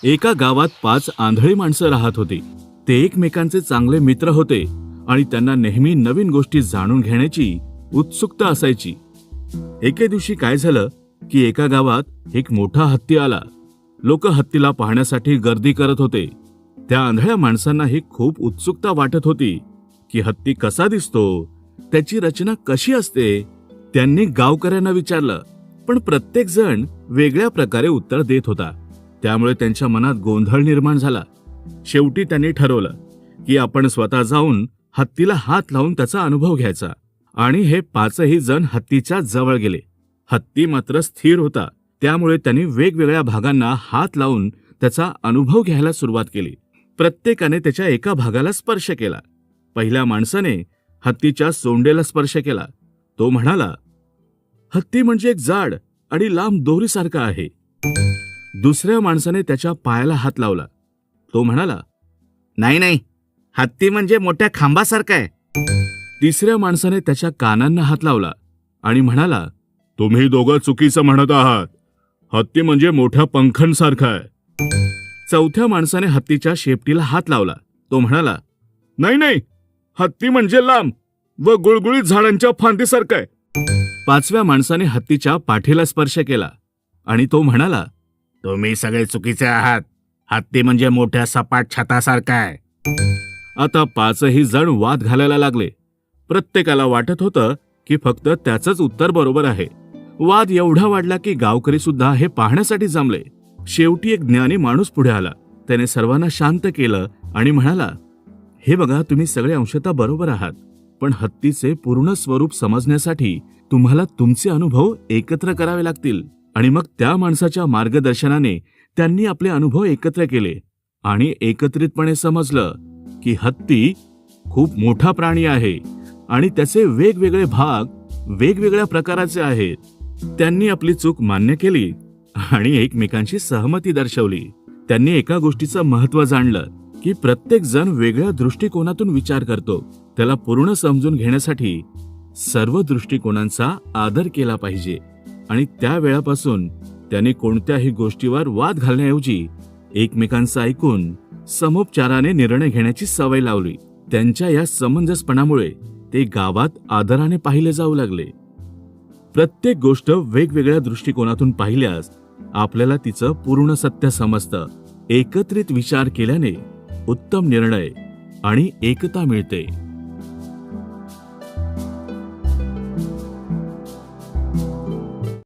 एका गावात 5 आंधळी माणसं राहत होती. ते एकमेकांचे चांगले मित्र होते आणि त्यांना नेहमी नवीन गोष्टी जाणून घेण्याची उत्सुकता असायची. एके दिवशी काय झालं की एका गावात एक मोठा हत्ती आला. लोक हत्तीला पाहण्यासाठी गर्दी करत होते. त्या आंधळ्या माणसांनाही खूप उत्सुकता वाटत होती की हत्ती कसा दिसतो, त्याची रचना कशी असते. त्यांनी गावकऱ्यांना विचारलं, पण प्रत्येक जण वेगळ्या प्रकारे उत्तर देत होता. त्यामुळे त्यांच्या मनात गोंधळ निर्माण झाला. शेवटी त्यांनी ठरवलं की आपण स्वतः जाऊन हत्तीला हात लावून त्याचा अनुभव घ्यायचा. आणि हे 5ही जण हत्तीच्या जवळ गेले. हत्ती मात्र स्थिर होता. त्यामुळे त्यांनी वेगवेगळ्या भागांना हात लावून त्याचा अनुभव घ्यायला सुरुवात केली. प्रत्येकाने त्याच्या एका भागाला स्पर्श केला. पहिल्या माणसाने हत्तीच्या सोंडेला स्पर्श केला. तो म्हणाला, हत्ती म्हणजे एक जाड आणि लांब दोरीसारखा आहे. दुसऱ्या माणसाने त्याच्या पायाला हात लावला. तो म्हणाला, नाही, हत्ती म्हणजे मोठ्या खांबासारखा आहे. तिसऱ्या माणसाने त्याच्या कानांना हात लावला आणि म्हणाला, तुम्ही दोघं चुकीचं म्हणत आहात. हत्ती म्हणजे मोठ्या पंखांसारखा आहे. चौथ्या माणसाने हत्तीच्या शेपटीला हात लावला. तो म्हणाला, नाही, हत्ती म्हणजे लांब व गुळगुळीत झाडांच्या फांदीसारखा आहे. पाचव्या माणसाने हत्तीच्या पाठीला स्पर्श केला आणि तो म्हणाला, तुम्ही सगळे चुकीचे आहात. हत्ती म्हणजे मोठ्या सपाट छतासारखा आहे. आता 5ही जण वाद घालायला लागले. प्रत्येकाला वाटत होतं की फक्त त्याचंच उत्तर बरोबर आहे. वाद एवढा वाढला की गावकरी सुद्धा हे पाहण्यासाठी जमले. शेवटी एक ज्ञानी माणूस पुढे आला. त्याने सर्वांना शांत केलं आणि म्हणाला, हे बघा, तुम्ही सगळे अंशतः बरोबर आहात, पण हत्तीचे पूर्ण स्वरूप समजण्यासाठी तुम्हाला तुमचे अनुभव एकत्र करावे लागतील. आणि मग त्या माणसाच्या मार्गदर्शनाने त्यांनी आपले अनुभव एकत्र केले आणि एकत्रितपणे समजलं की हत्ती खूप मोठा प्राणी आहे आणि त्याचे वेगवेगळे भाग वेगवेगळ्या प्रकाराचे आहेत. त्यांनी आपली चूक मान्य केली आणि एकमेकांशी सहमती दर्शवली. त्यांनी एका गोष्टीचं महत्त्व जाणलं की प्रत्येक जण वेगळ्या दृष्टिकोनातून विचार करतो. त्याला पूर्ण समजून घेण्यासाठी सर्व दृष्टिकोनांचा आदर केला पाहिजे. आणि त्या वेळापासून त्यांनी कोणत्याही गोष्टीवर वाद घालण्याऐवजी एकमेकांचं ऐकून समोपचाराने निर्णय घेण्याची सवय लावली. त्यांच्या या समंजसपणामुळे ते गावात आदराने पाहिले जाऊ लागले. प्रत्येक गोष्ट वेगवेगळ्या दृष्टिकोनातून पाहिल्यास आपल्याला तिचं पूर्ण सत्य समजतं. एकत्रित विचार केल्याने उत्तम निर्णय आणि एकता मिळते.